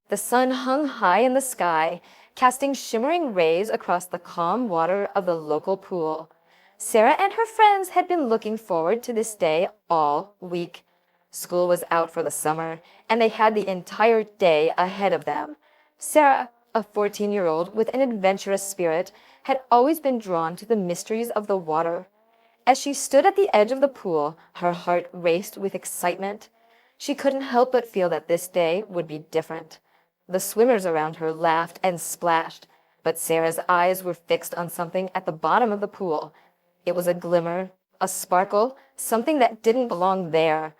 The sun hung high in the sky, casting shimmering rays across the calm water of the local pool. Sarah and her friends had been looking forward to this day all week. School was out for the summer, and they had the entire day ahead of them. Sarah, a 14-year-old with an adventurous spirit, had always been drawn to the mysteries of the water. As she stood at the edge of the pool, her heart raced with excitement. She couldn't help but feel that this day would be different. The swimmers around her laughed and splashed, but Sarah's eyes were fixed on something at the bottom of the pool. It was a glimmer, a sparkle, something that didn't belong there.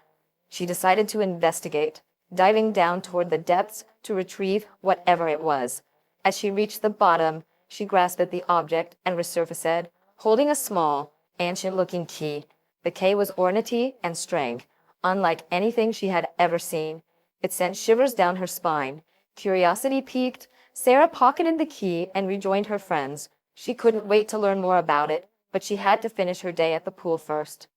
She decided to investigate, diving down toward the depths to retrieve whatever it was. As she reached the bottom, she grasped at the object and resurfaced, holding a small, ancient-looking key. The key was ornate and strange, unlike anything she had ever seen. It sent shivers down her spine. Curiosity piqued, Sarah pocketed the key and rejoined her friends. She couldn't wait to learn more about it, but she had to finish her day at the pool first.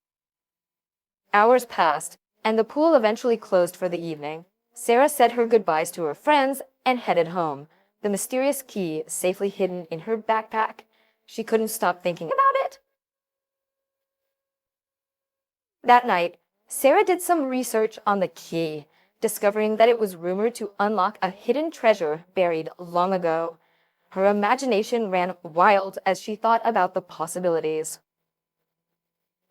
Hours passed, and the pool eventually closed for the evening. Sarah said her goodbyes to her friends and headed home, the mysterious key safely hidden in her backpack. She couldn't stop thinking about it. That night, Sarah did some research on the key, discovering that it was rumored to unlock a hidden treasure buried long ago. Her imagination ran wild as she thought about the possibilities.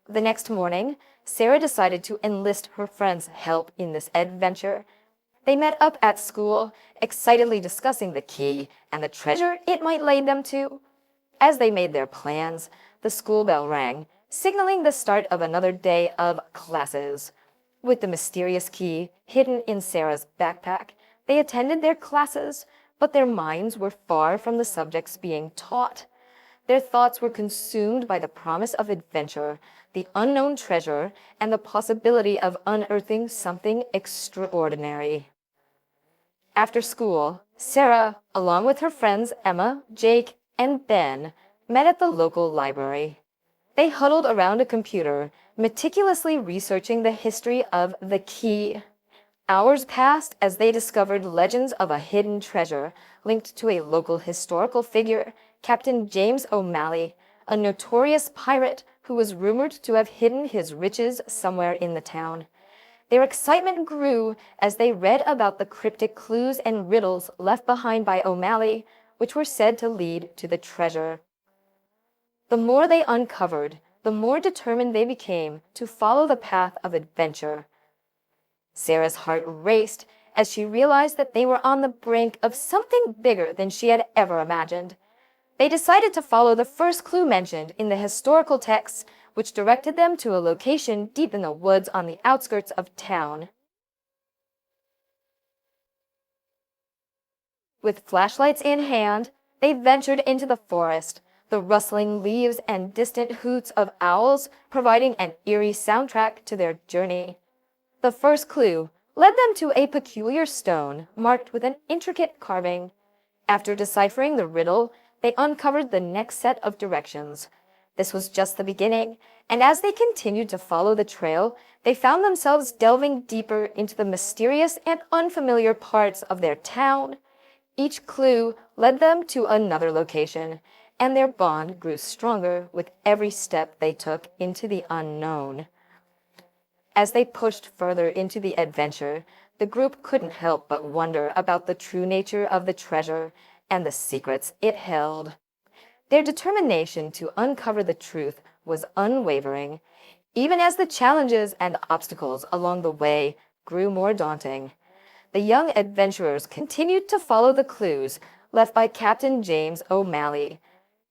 The next morning, Sarah decided to enlist her friends' help in this adventure. They met up at school, excitedly discussing the key and the treasure it might lead them to. As they made their plans, the school bell rang, signaling the start of another day of classes. With the mysterious key hidden in Sarah's backpack, they attended their classes, but their minds were far from the subjects being taught. Their thoughts were consumed by the promise of adventure, the unknown treasure, and the possibility of unearthing something extraordinary. After school, Sarah, along with her friends Emma, Jake, and Ben, met at the local library. They huddled around a computer, meticulously researching the history of the key. Hours passed as they discovered legends of a hidden treasure linked to a local historical figure, Captain James O'Malley, a notorious pirate who was rumored to have hidden his riches somewhere in the town. Their excitement grew as they read about the cryptic clues and riddles left behind by O'Malley, which were said to lead to the treasure. The more they uncovered, the more determined they became to follow the path of adventure. Sarah's heart raced as she realized that they were on the brink of something bigger than she had ever imagined. They decided to follow the first clue mentioned in the historical texts, which directed them to a location deep in the woods on the outskirts of town. With flashlights in hand, they ventured into the forest, the rustling leaves and distant hoots of owls providing an eerie soundtrack to their journey. The first clue led them to a peculiar stone marked with an intricate carving. After deciphering the riddle, they uncovered the next set of directions. This was just the beginning, and as they continued to follow the trail, they found themselves delving deeper into the mysterious and unfamiliar parts of their town. Each clue led them to another location, and their bond grew stronger with every step they took into the unknown. As they pushed further into the adventure, the group couldn't help but wonder about the true nature of the treasure and the secrets it held. Their determination to uncover the truth was unwavering, even as the challenges and obstacles along the way grew more daunting. The young adventurers continued to follow the clues left by Captain James O'Malley.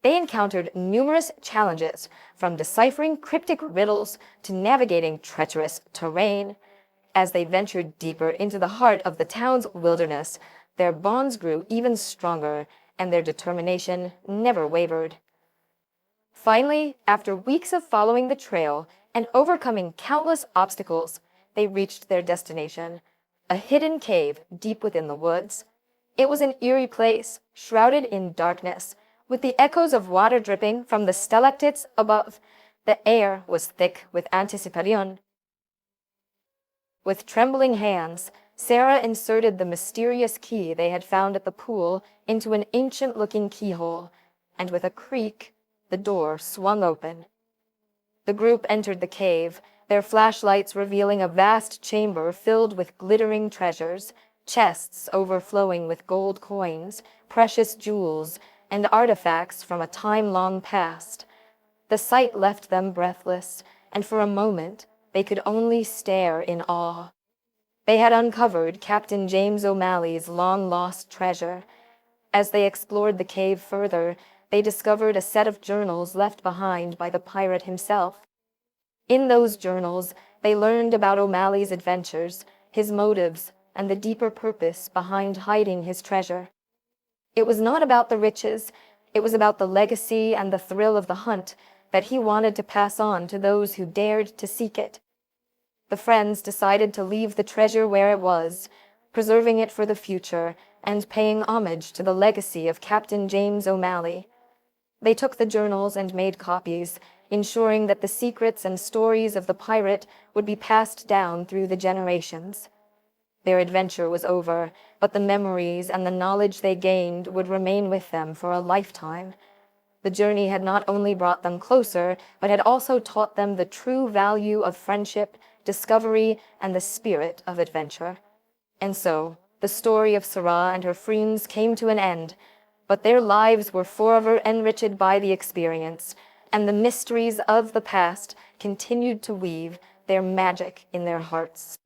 They encountered numerous challenges, from deciphering cryptic riddles to navigating treacherous terrain. As they ventured deeper into the heart of the town's wilderness, their bonds grew even stronger, and their determination never wavered. Finally, after weeks of following the trail and overcoming countless obstacles, they reached their destination, a hidden cave deep within the woods. It was an eerie place, shrouded in darkness, with the echoes of water dripping from the stalactites above. The air was thick with anticipation. With trembling hands, Sarah inserted the mysterious key they had found at the pool into an ancient-looking keyhole, and with a creak, the door swung open. The group entered the cave, their flashlights revealing a vast chamber filled with glittering treasures, chests overflowing with gold coins, precious jewels, and artifacts from a time long past. The sight left them breathless, and for a moment they could only stare in awe. They had uncovered Captain James O'Malley's long-lost treasure. As they explored the cave further, they discovered a set of journals left behind by the pirate himself. In those journals, they learned about O'Malley's adventures, his motives, and the deeper purpose behind hiding his treasure. It was not about the riches, it was about the legacy and the thrill of the hunt that he wanted to pass on to those who dared to seek it. The friends decided to leave the treasure where it was, preserving it for the future and paying homage to the legacy of Captain James O'Malley. They took the journals and made copies, ensuring that the secrets and stories of the pirate would be passed down through the generations. Their adventure was over, but the memories and the knowledge they gained would remain with them for a lifetime. The journey had not only brought them closer, but had also taught them the true value of friendship, discovery, and the spirit of adventure. And so, the story of Sarah and her friends came to an end, but their lives were forever enriched by the experience, and the mysteries of the past continued to weave their magic in their hearts.